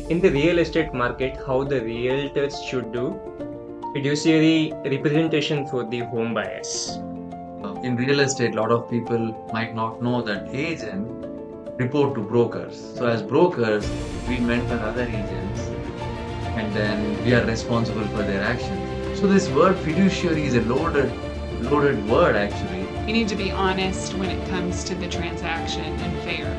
in the real estate market, how the realtors should do fiduciary representation for the home buyers. In real estate, a lot of people might not know that agents report to brokers. So as brokers, we mentor other agents and then we are responsible for their actions. So this word fiduciary is a loaded word actually. You need to be honest when it comes to the transaction and fair.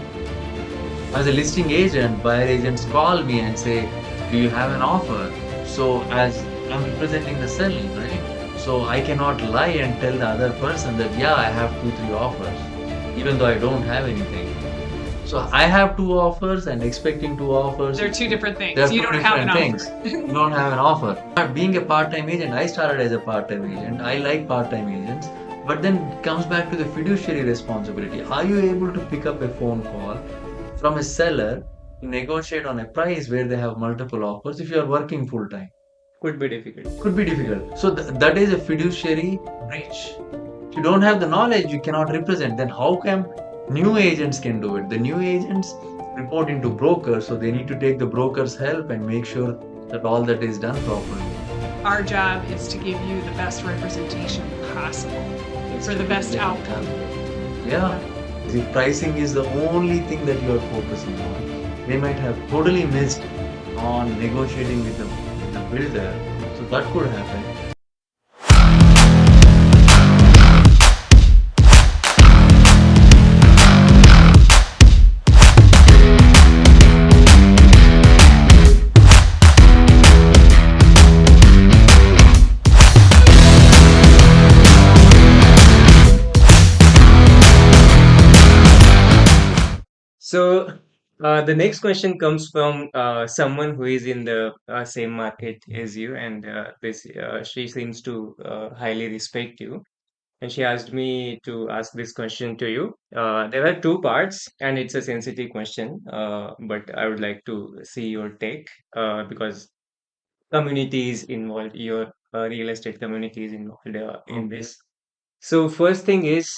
As a listing agent, buyer agents call me and say, do you have an offer? So as I'm representing the seller, right? So I cannot lie and tell the other person that, yeah, I have 2, 3 offers, even though I don't have anything. So I have 2 offers and expecting 2 offers. They're two different things. They're You two don't have an different offer. things. You don't have an offer. Being a part-time agent, I started as a part-time agent. I like part-time agents. But then it comes back to the fiduciary responsibility. Are you able to pick up a phone call from a seller to negotiate on a price where they have multiple offers if you are working full-time? Could be difficult. Could be difficult. So that is a fiduciary breach. If you don't have the knowledge, you cannot represent. Then how come new agents can do it? The new agents report into brokers, so they need to take the broker's help and make sure that all that is done properly. Our job is to give you the best representation possible for the best outcome. Yeah. The pricing is the only thing that you are focusing on. They might have totally missed on negotiating with the builder, so that could happen. So the next question comes from someone who is in the same market as you, and this she seems to highly respect you. And she asked me to ask this question to you. There are two parts, and it's a sensitive question, but I would like to see your take because community is involved, your real estate community is involved in this. So first thing is,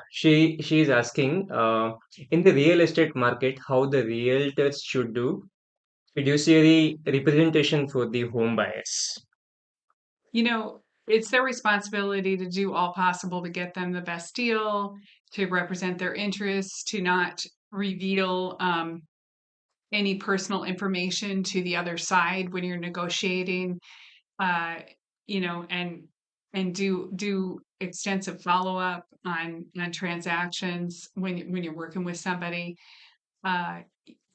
she is asking, in the real estate market, how the realtors should do fiduciary representation for the home buyers. You know, it's their responsibility to do all possible to get them the best deal, to represent their interests, to not reveal any personal information to the other side when you're negotiating. Uh, and do extensive follow up on transactions when you're working with somebody. Of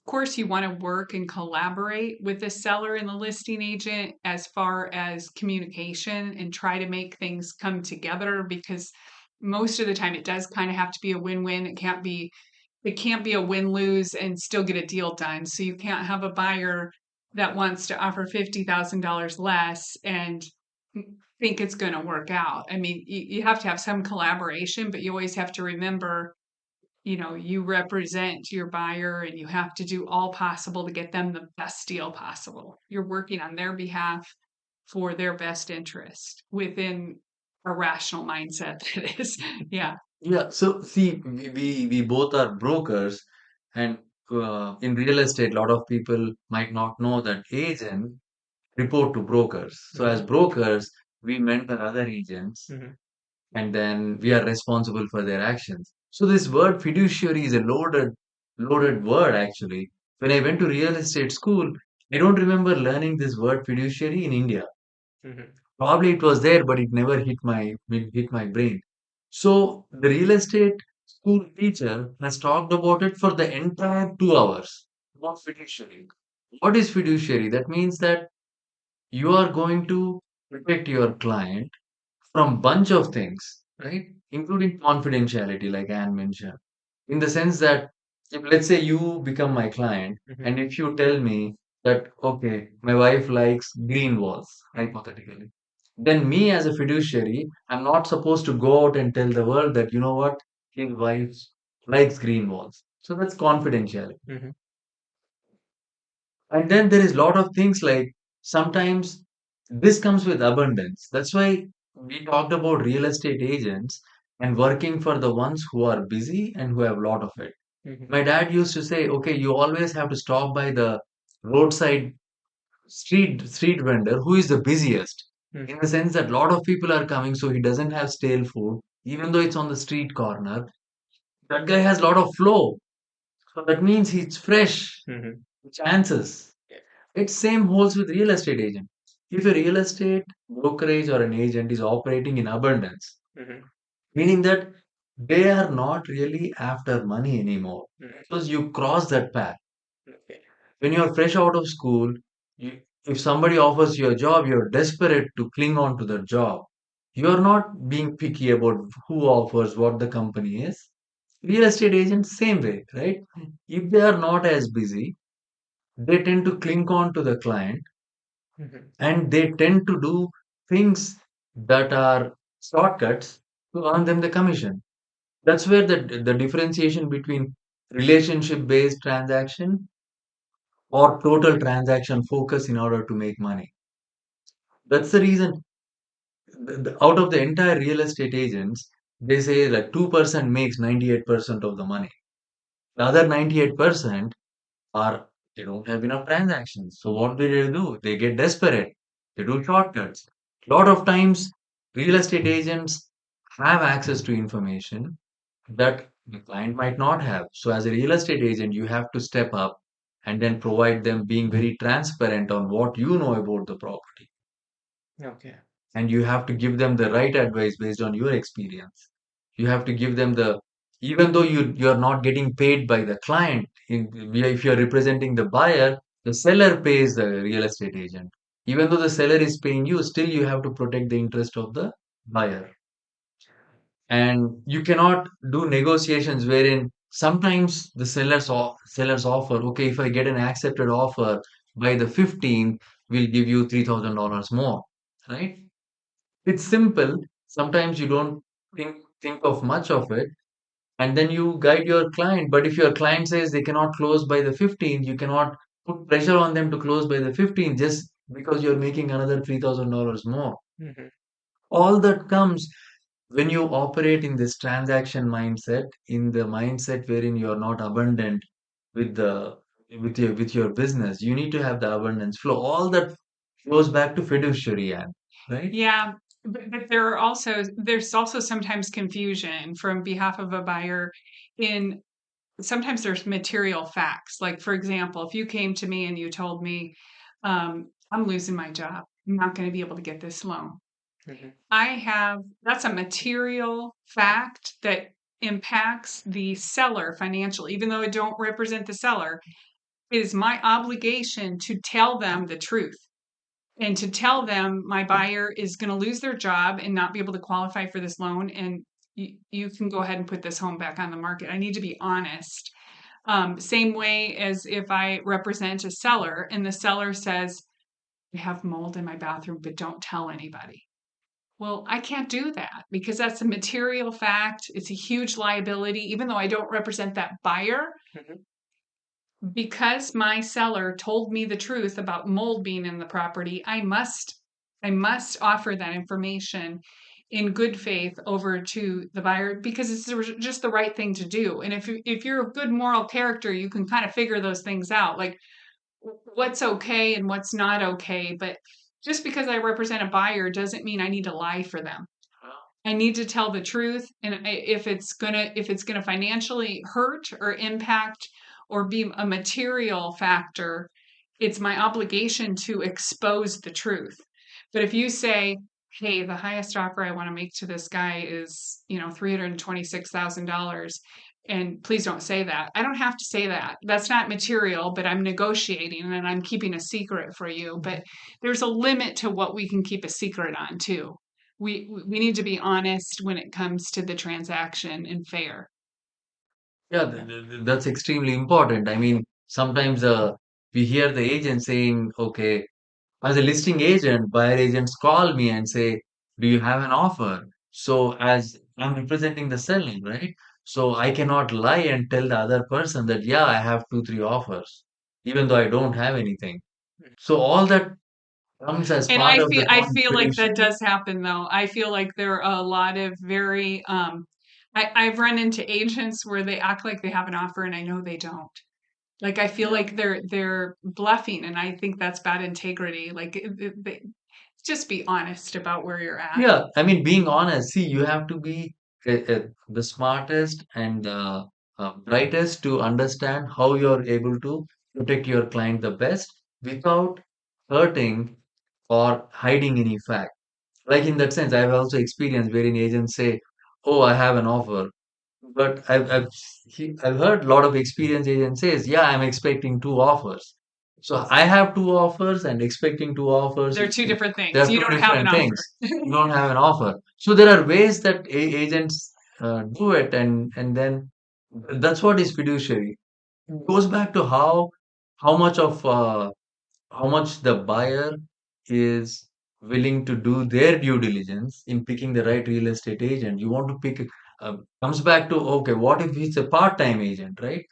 course, you want to work and collaborate with the seller and the listing agent as far as communication and try to make things come together, because most of the time it does kind of have to be a win-win. It can't be a win-lose and still get a deal done. So you can't have a buyer that wants to offer $50,000 less and think it's going to work out. I mean, you have to have some collaboration, but you always have to remember, you represent your buyer and you have to do all possible to get them the best deal possible. You're working on their behalf for their best interest within a rational mindset, that is. Yeah. Yeah, so see, we both are brokers, and in real estate, a lot of people might not know that agents report to brokers. So as brokers, we mentor other agents, Mhm. and then we are responsible for their actions. So this word fiduciary is a loaded word actually. When I went to real estate school, I don't remember learning this word fiduciary in India. Mhm. Probably it was there, but it never hit my brain. So the real estate school teacher has talked about it for the entire 2 hours. What fiduciary? What is fiduciary? That means that you are going to protect your client from bunch of things, right? Including confidentiality, like Anne mentioned. In the sense that if let's say you become my client, Mhm. and if you tell me that okay, my wife likes green walls, hypothetically, then me as a fiduciary, I'm not supposed to go out and tell the world that you know what, his wife likes green walls. So that's confidentiality. Mhm. And then there is a lot of things like sometimes this comes with abundance. That's why we talked about real estate agents and working for the ones who are busy and who have a lot of it. Mhm. My dad used to say, okay, you always have to stop by the roadside street vendor who is the busiest, in Mhm. the sense that a lot of people are coming, so he doesn't have stale food, even though it's on the street corner. That guy has a lot of flow, so that means he's fresh. Mhm. Chances. It same holds with real estate agent. If a real estate brokerage or an agent is operating in abundance, Mhm. meaning that they are not really after money anymore, Mhm. because you cross that path. Okay. When you're fresh out of school, if somebody offers you a job, you're desperate to cling on to the job. You're not being picky about who offers, what the company is. Real estate agents, same way, right? If they are not as busy, they tend to cling on to the client, Mhm. and they tend to do things that are shortcuts to earn them the commission. That's where the differentiation between relationship based transaction or total transaction focus in order to make money. That's the reason out of the entire real estate agents, they say like 2% makes 98% of the money. The other 98% are they don't have enough transactions. So what do they do? They get desperate. They do shortcuts. A lot of times, real estate agents have access to information that the client might not have. So as a real estate agent, you have to step up and then provide them being very transparent on what you know about the property. Okay. And you have to give them the right advice based on your experience. You have to give them the, even though you're not getting paid by the client, if you're representing the buyer, the seller pays the real estate agent. Even though the seller is paying you, still you have to protect the interest of the buyer. And you cannot do negotiations wherein sometimes the sellers offer, okay, if I get an accepted offer by the 15th, we'll give you $3,000 more, right? It's simple. Sometimes you don't think of much of it, and then you guide your client. But if your client says they cannot close by the 15th, you cannot put pressure on them to close by the 15th just because you're making another $3,000 more. Mhm. All that comes when you operate in this transaction mindset, in the mindset wherein you're not abundant with the with your business. You need to have the abundance flow. All that goes back to fiduciary, and right? Yeah, but there's also sometimes confusion from behalf of a buyer in sometimes there's material facts. Like for example, if you came to me and you told me, I'm losing my job, I'm not going to be able to get this loan. Mhm. That's a material fact that impacts the seller financially, even though I don't represent the seller. It is my obligation to tell them the truth and to tell them my buyer is going to lose their job and not be able to qualify for this loan. And you can go ahead and put this home back on the market. I need to be honest. Same way as if I represent a seller and the seller says, I have mold in my bathroom, but don't tell anybody. Well, I can't do that because that's a material fact. It's a huge liability, even though I don't represent that buyer. Mhm. Because my seller told me the truth about mold being in the property, I must offer that information in good faith over to the buyer because it's just the right thing to do. And if you're a good moral character, you can kind of figure those things out, like what's okay and what's not okay. But just because I represent a buyer doesn't mean I need to lie for them. I need to tell the truth, and if it's gonna financially hurt or impact or be a material factor, it's my obligation to expose the truth. But if you say, "Hey, the highest offer I want to make to this guy is, $326,000," and please don't say that. I don't have to say that. That's not material, but I'm negotiating and I'm keeping a secret for you. But there's a limit to what we can keep a secret on too. We need to be honest when it comes to the transaction and fair. Yeah, that's extremely important. I mean, sometimes we hear the agent saying, okay, as a listing agent, buyer agents call me and say, do you have an offer? So, as I'm representing the seller, right? So, I cannot lie and tell the other person that, yeah, I have two, three offers, even though I don't have anything. So, all that comes as And part I of feel the I feel like that non-fiduciary. does happen though. I feel like there are a lot of very I've run into agents where they act like they have an offer and I know they don't. Like I feel Yeah. like they're bluffing, and I think that's bad integrity. Like just be honest about where you're at. Yeah, I mean, being honest, see, you have to be the smartest and brightest to understand how you're able to protect your client the best without hurting or hiding any fact. Like in that sense, I've also experienced wherein agents say, "Oh, I have an offer," but I've heard a lot of experienced agents says, "Yeah, I'm expecting two offers." So I have two offers and expecting two offers. They're two different There things. are You two don't have an different offer. things. You don't have an offer. So there are ways that agents do it, and then that's what is fiduciary. It goes back to how much of how much the buyer is willing to do their due diligence in picking the right real estate agent. You want to pick, comes back to, okay, what if it's a part-time agent, right?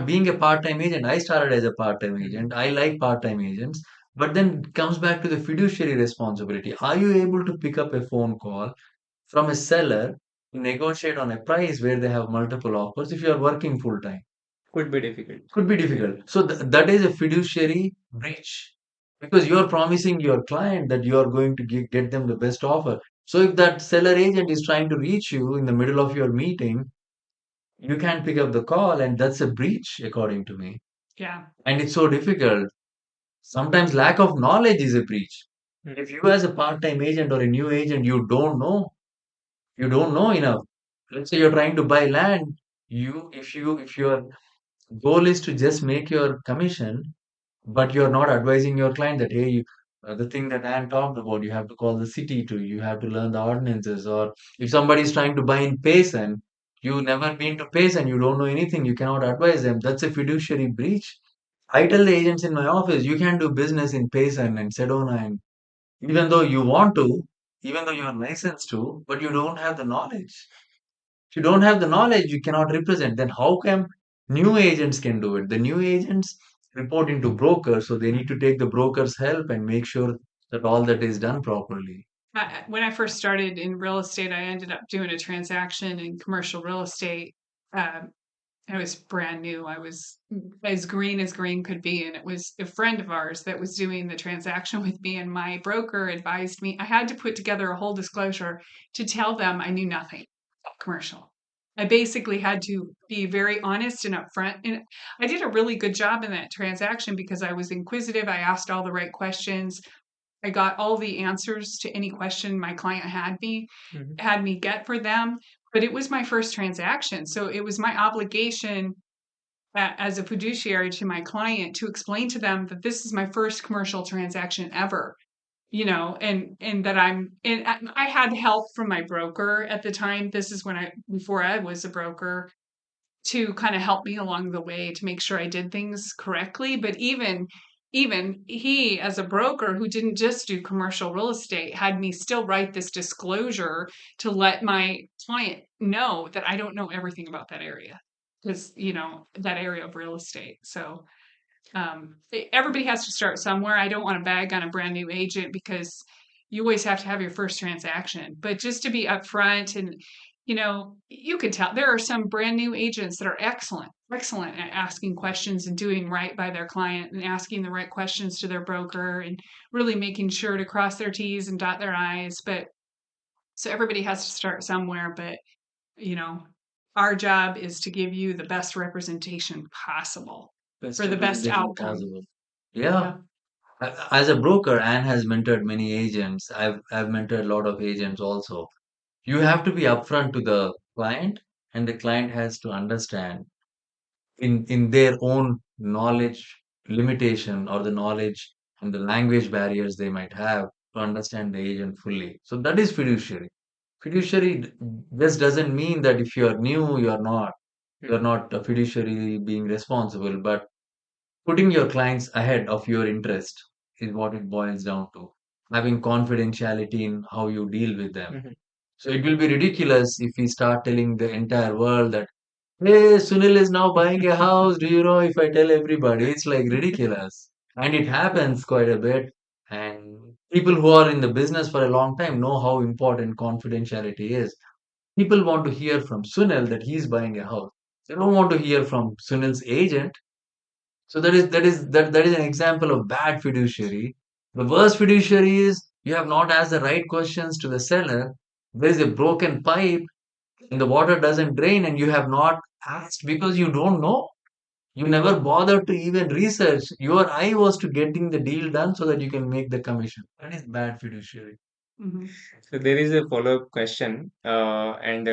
Being a part-time agent, I started as a part-time Mhm. agent. I like part-time agents, but then it comes back to the fiduciary responsibility. Are you able to pick up a phone call from a seller to negotiate on a price where they have multiple offers if you are working full-time? Could be difficult. Could be Yeah. difficult. So that is a fiduciary breach because you are promising your client that you are going to get them the best offer. So if that seller agent is trying to reach you in the middle of your meeting, you can't pick up the call, and that's a breach, according to me. Yeah. And it's so difficult. Sometimes lack of knowledge is a breach. Mm. If you as a part-time agent or a new agent, you don't know enough. Let's say you're trying to buy land, if your goal is to just make your commission, but you're not advising your client that, hey, the thing that Anne talked about, you have to call the city to, you have to learn the ordinances. Or if somebody is trying to buy in Payson, you never been to Payson, you don't know anything, you cannot advise them. That's a fiduciary breach. I tell the agents in my office, you can do business in Payson and Sedona, and even though you want to, even though you are licensed to, but you don't have the knowledge. If you don't have the knowledge, you cannot represent. Then how come new agents can do it? The new agents report into brokers, so they need to Mhm. take the broker's help and make sure that all that is done properly. When I first started in real estate, I ended up doing a transaction in commercial real estate. Um, I was brand new. I was as green could be. And it was a friend of ours that was doing the transaction with me. And my broker advised me I had to put together a whole disclosure to tell them I knew nothing about commercial. I basically had to be very honest and upfront. And I did a really good job in that transaction because I was inquisitive. I asked all the right questions. I got all the answers to any question my client Mhm. had me get for them, but it was my first transaction. So it was my obligation as a fiduciary to my client to explain to them that this is my first commercial transaction ever, and that and I had help from my broker at the time. This is before I was a broker, to kind of help me along the way to make sure I did things correctly. But even he, as a broker who didn't just do commercial real estate, had me still write this disclosure to let my client know that I don't know everything about that area, because that area of real estate. So everybody has to start somewhere. I don't want to bag on a brand new agent because you always have to have your first transaction, but just to be upfront. And you can tell there are some brand new agents that are excellent at asking questions and doing right by their client and asking the right questions to their broker and really making sure to cross their T's and dot their I's. But so everybody has to start somewhere. But you know, our job is to give you the best representation possible Best for the best representation outcome. possible. Yeah. Yeah. As a broker, Anne has mentored many agents. I've mentored a lot of agents also. You have to be upfront to the client, and the client has to understand in their own knowledge limitation or the knowledge and the language barriers they might have to understand the agent fully. So that is fiduciary. Fiduciary just doesn't mean that if you are new, you're Mhm. not a fiduciary being responsible, but putting your clients ahead of your interest is what it boils down to. Having confidentiality in how you deal with them. Mhm. So it will be ridiculous if we start telling the entire world that, hey, Sunil is now buying a house. Do you know if I tell everybody? It's like ridiculous. And it happens quite a bit. And people who are in the business for a long time know how important confidentiality is. People want to hear from Sunil that he's buying a house. They don't want to hear from Sunil's agent. So that is an example of bad fiduciary. The worst fiduciary is you have not asked the right questions to the seller. There is a broken pipe and the water doesn't drain, and you have not asked because you don't know. You never bothered to even research. Your eye was to getting the deal done so that you can make the commission. That is bad fiduciary. Mhm. So there is a follow-up question, and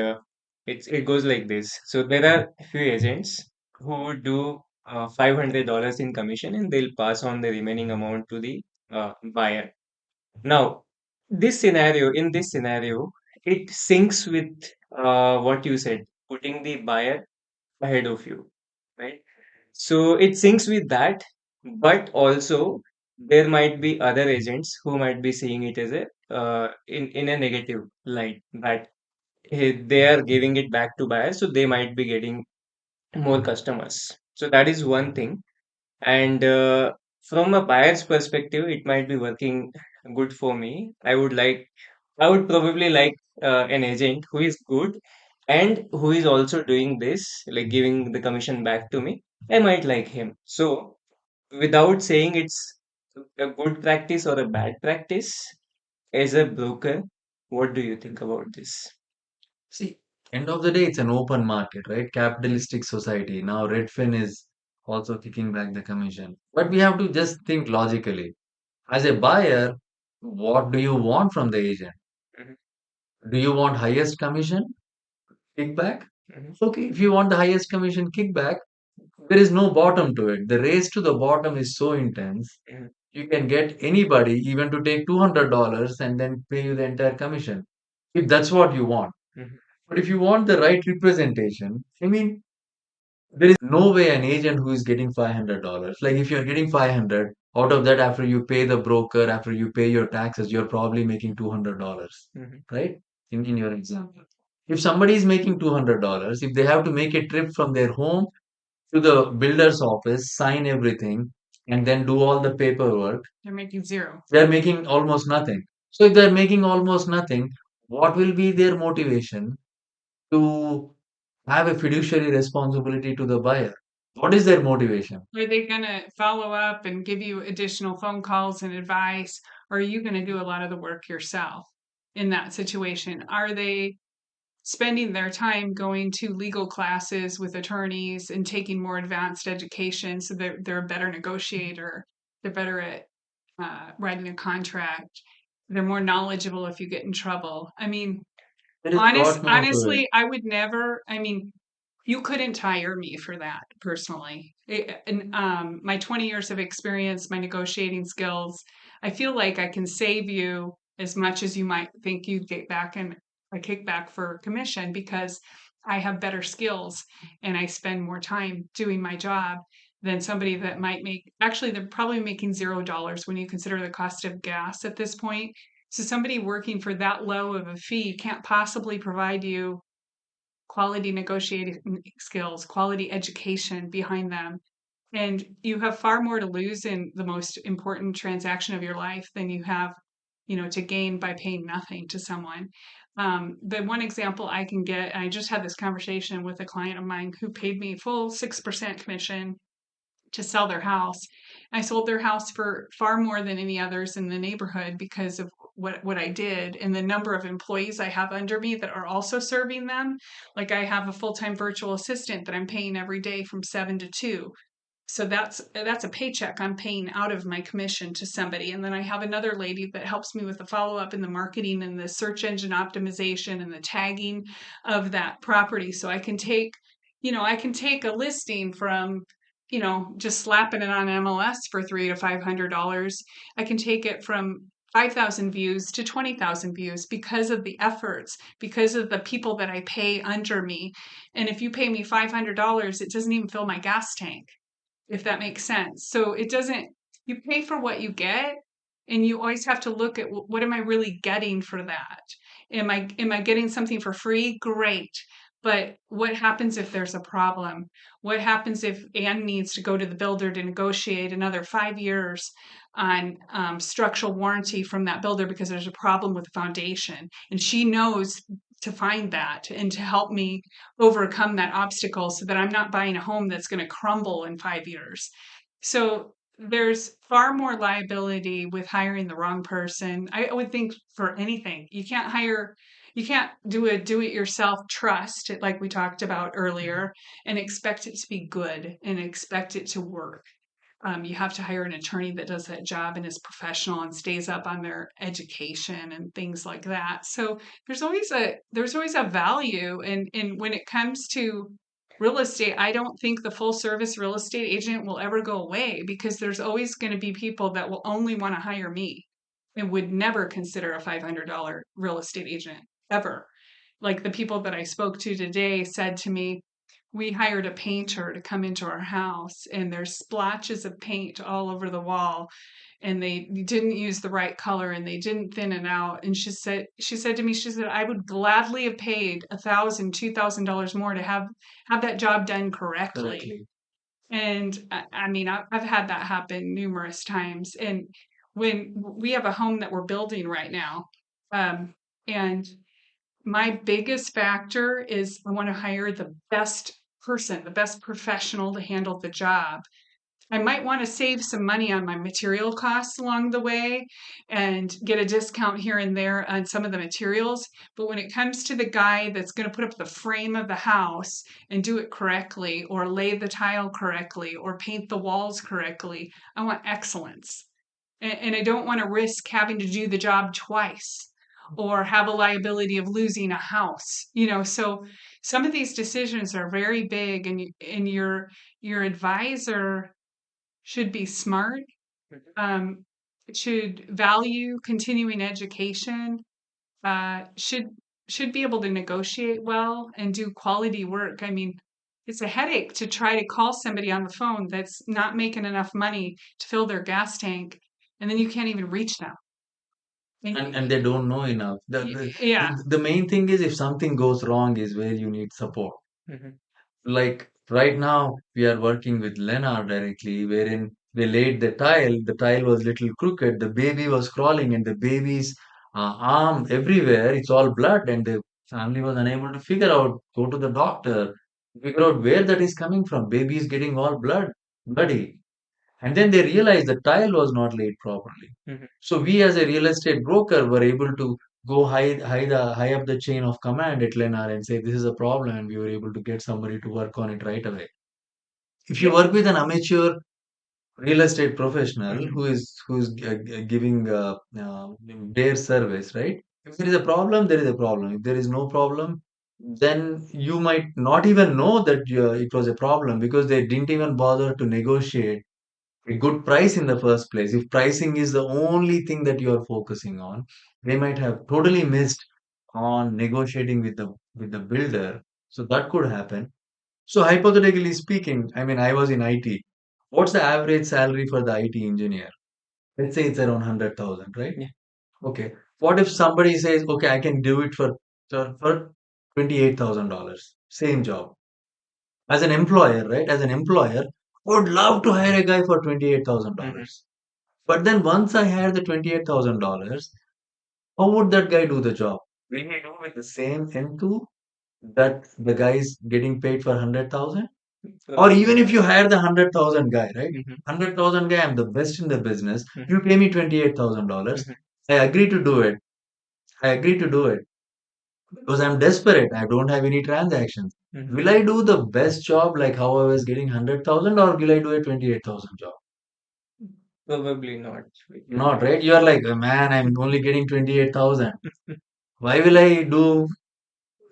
it goes like this. So there are few agents who do $500 in commission, and they'll pass on the remaining amount to the buyer. Now, in this scenario, it syncs with what you said, putting the buyer ahead of you, right? So it syncs with that, but also there might be other agents who might be seeing it as a in a negative light that they are giving it back to buyers, so they might be getting more customers. So that is one thing. And from a buyer's perspective, it might be working good for me. I would probably like an agent who is good and who is also doing this, like giving the commission back to me. I might like him. So, without saying it's a good practice or a bad practice, as a broker, what do you think about this? See, end of the day, it's an open market, right? Capitalistic society. Now, Redfin is also kicking back the commission. But we have to just think logically. As a buyer, what do you want from the agent? Mhm, Do you want highest commission kickback? mhm, Okay, if you want the highest commission kickback, there is no bottom to it. The race to the bottom is so intense. mhm, You can get anybody even to take $200 and then pay you the entire commission if that's what you want. mhm, But if you want the right representation, I mean, there is no way an agent who is getting $500. Like if you're getting 500, out of that, after you pay the broker, after you pay your taxes, you're probably making $200, mhm, right? In your example. If somebody is making $200, if they have to make a trip from their home to the builder's office, sign everything, and then do all the paperwork, They're making zero. they're making almost nothing. So if they're making almost nothing, what will be their motivation to have a fiduciary responsibility to the buyer? What is their motivation? Are they going to follow up and give you additional phone calls and advice? Or are you going to do a lot of the work yourself in that situation? Are they spending their time going to legal classes with attorneys and taking more advanced education so they're a better negotiator? They're better at writing a contract. They're more knowledgeable if you get in trouble. I mean, There is a lot more to it. honestly, I would never. I mean, you couldn't hire me for that personally. My 20 years of experience, my negotiating skills, I feel like I can save you as much as you might think you'd get back in a kickback for commission because I have better skills and I spend more time doing my job than somebody that might make, actually, they're probably making $0 when you consider the cost of gas at this point. So somebody working for that low of a fee can't possibly provide you quality negotiating skills, quality education behind them. And you have far more to lose in the most important transaction of your life than you have, to gain by paying nothing to someone. The one example I can get, I just had this conversation with a client of mine who paid me full 6% commission to sell their house. I sold their house for far more than any others in the neighborhood because of what I did and the number of employees I have under me that are also serving them. Like I have a full-time virtual assistant that I'm paying every day from 7 to 2. So that's a paycheck I'm paying out of my commission to somebody. And then I have another lady that helps me with the follow-up and the marketing and the search engine optimization and the tagging of that property. So I can take a listing from, just slapping it on MLS for $300 to $500. I can take it from 5,000 views to 20,000 views because of the efforts, because of the people that I pay under me. And if you pay me $500, it doesn't even fill my gas tank, if that makes sense. So it doesn't, you pay for what you get, and you always have to look at what am I really getting for that? Am I getting something for free? Great. But what happens if there's a problem? What happens if Anne needs to go to the builder to negotiate another 5 years on structural warranty from that builder because there's a problem with the foundation? And she knows to find that and to help me overcome that obstacle so that I'm not buying a home that's going to crumble in 5 years. So there's far more liability with hiring the wrong person. I would think for anything. You can't do a do it yourself trust, like we talked about earlier, and expect it to be good and expect it to work. You have to hire an attorney that does that job and is professional and stays up on their education and things like that. So there's always a value, and when it comes to real estate, I don't think the full service real estate agent will ever go away, because there's always going to be people that will only want to hire me and would never consider a $500 real estate agent ever. Like the people that I spoke to today said to me, we hired a painter to come into our house and there's splotches of paint all over the wall, and they didn't use the right color and they didn't thin it out. And she said to me, she said, I would gladly have paid $1,000, $2,000 more to have that job done correctly. Correctly. And I mean, I've had that happen numerous times. And when we have a home that we're building right now, and my biggest factor is I want to hire the best person, the best professional to handle the job. I might want to save some money on my material costs along the way and get a discount here and there on some of the materials. But when it comes to the guy that's going to put up the frame of the house and do it correctly, or lay the tile correctly, or paint the walls correctly, I want excellence. And I don't want to risk having to do the job twice or have a liability of losing a house. So some of these decisions are very big, and your advisor should be smart, um, should value continuing education, should be able to negotiate well and do quality work. I mean, it's a headache to try to call somebody on the phone that's not making enough money to fill their gas tank, and then you can't even reach them. And they don't know enough. Yeah. The main thing is, if something goes wrong, is where you need support. Mhm. Like right now, we are working with Leonard directly, wherein they laid the tile was little crooked, the baby was crawling, and the baby's arm everywhere, it's all blood, and the family was unable to figure out, go to the doctor, figure out where that is coming from. Baby is getting all bloody. And then they realized the tile was not laid properly. Mhm. So we, as a real estate broker, were able to go high up the chain of command at Lennar and say this is a problem, and we were able to get somebody to work on it right away. If you Yeah. work with an amateur real estate professional Mhm. who's giving their service, right? If there is a problem, there is a problem. If there is no problem, then you might not even know that it was a problem, because they didn't even bother to negotiate a good price in the first place. If pricing is the only thing that you are focusing on, they might have totally missed on negotiating with the builder. So that could happen. So hypothetically speaking, I mean, I was in IT. What's the average salary for the IT engineer? Let's say it's around 100,000, right? Yeah. Okay. What if somebody says, okay, I can do it for $28,000, same job? As an employer, right? As an employer, I would love to hire a guy for Mhm. $28,000. But then once I hire the $28,000, how would that guy do the job? Will he do with the same enthu that the guy is getting paid for 100,000? Or Probably even if not. you hire the 100,000 guy, right? Mhm. 100,000 guy, I'm the best in the business. Mhm. You pay me $28,000. Mhm. I agree to do it. I agree to do it because I'm desperate. I don't have any transactions. Mhm. Will I do the best job like how I was getting 100,000, or will I do a 28,000 job? Probably not. Not, right? You are like, man, I'm only getting 28,000. Why will I do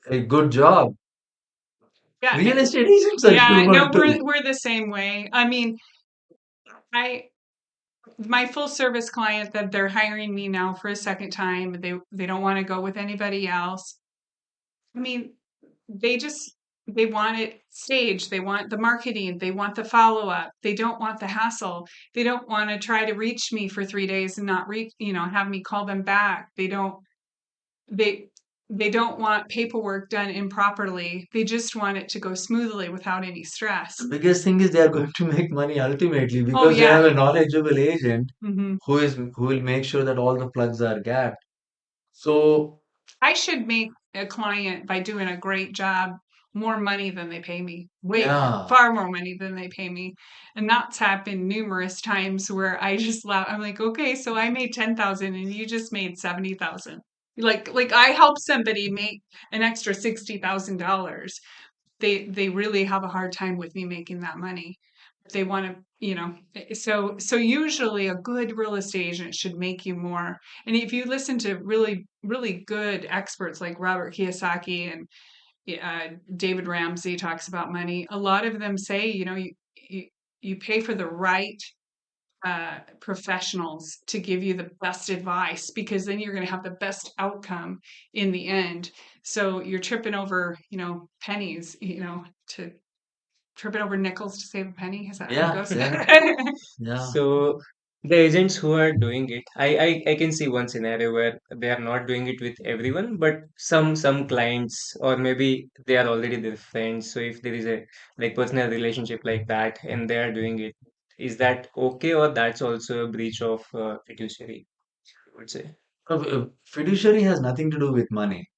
a good job? Yeah. Real estate agents are Yeah. human No, too. we're the same way. I mean, I my full service client that they're hiring me now for a second time, they don't want to go with anybody else. I mean, they just they want it staged. They want the marketing. They want the follow up. They don't want the hassle. They don't want to try to reach me for 3 days and not reach, have me call them back. They they don't want paperwork done improperly. They just want it to go smoothly without any stress. The biggest thing is they are going to make money ultimately, Oh because they yeah. have a knowledgeable agent Hmm. who will make sure that all the plugs are gapped. So I should make a client by doing a great job more money than they pay me, way Yeah. far more money than they pay me. And that's happened numerous times where I just laugh. I'm like, okay, so I made 10,000 and you just made 70,000. Like I help somebody make an extra $60,000. They really have a hard time with me making that money. They want to, so usually a good real estate agent should make you more. And if you listen to really really good experts like Robert Kiyosaki and David Ramsey talks about money, a lot of them say, you, you pay for the right professionals to give you the best advice, because then you're going to have the best outcome in the end. So you're tripping over, pennies, to tripping over nickels to save a penny. Is that how it Yeah. goes? Yeah. Yeah. So the agents who are doing it, I can see one scenario where they are not doing it with everyone, but some clients, or maybe they are already their friends. So if there is a like personal relationship like that and they are doing it, is that okay, or that's also a breach of fiduciary, I would say? Fiduciary has nothing to do with money.